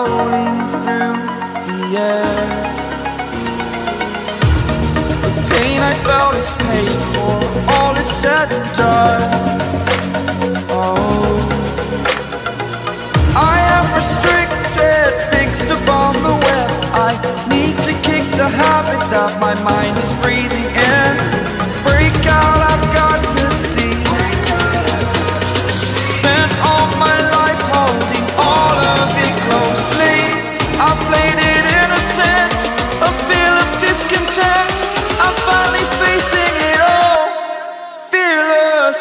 floating through the air. The pain I felt is paid for, all is said and done. Oh, I am restricted, fixed upon the web. I need to kick the habit that my mind is breathing in. Break out, I've got to see. Spent all my life holding all of it closely. I played it innocent, a feel of discontent. I'm finally facing it all, fearless.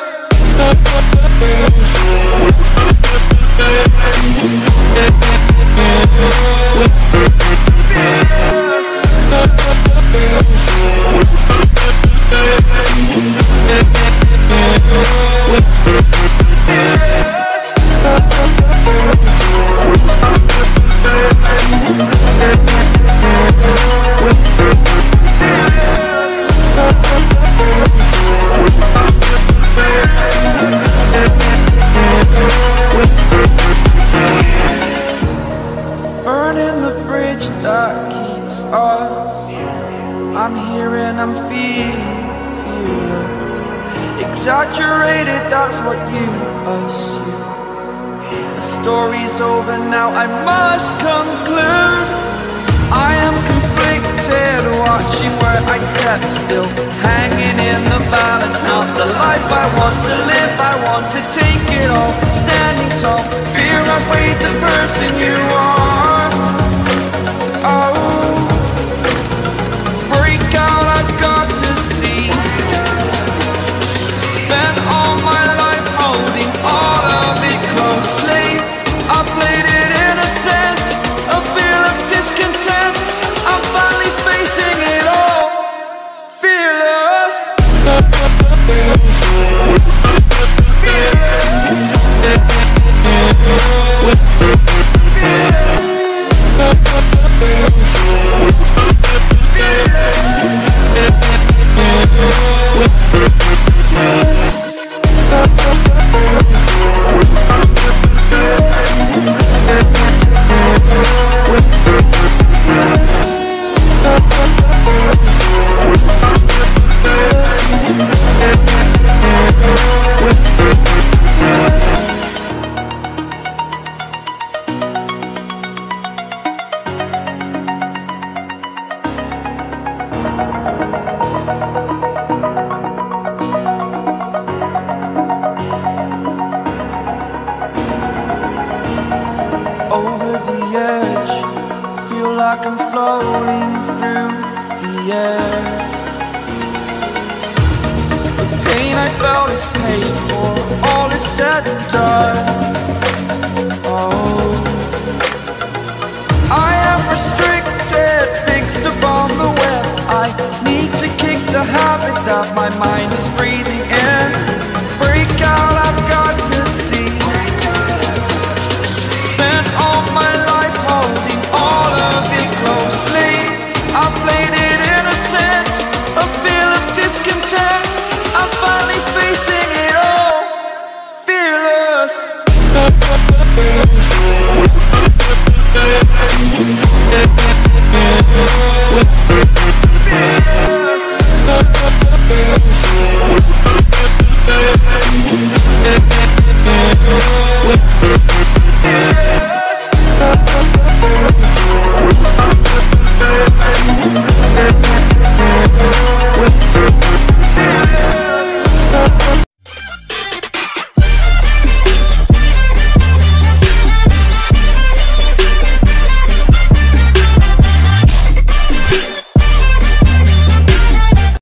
Burning the bridge that keeps us. I'm here and I'm feeling fearless. Exaggerated, that's what you assume. The story's over now, I must conclude. I am conflicted, watching where I step still, hanging in the balance. Not the life I want to live, I want to take it all. Standing tall, fear outweighed the person you are. Oh, break out, I've got to see. Spent all my life holding all of it closely. I played it innocent, a feel of discontent. I'm finally facing it all, fearless. Over the edge, feel like I'm floating through the air. The pain I felt is paid for, all is said and done. Oh,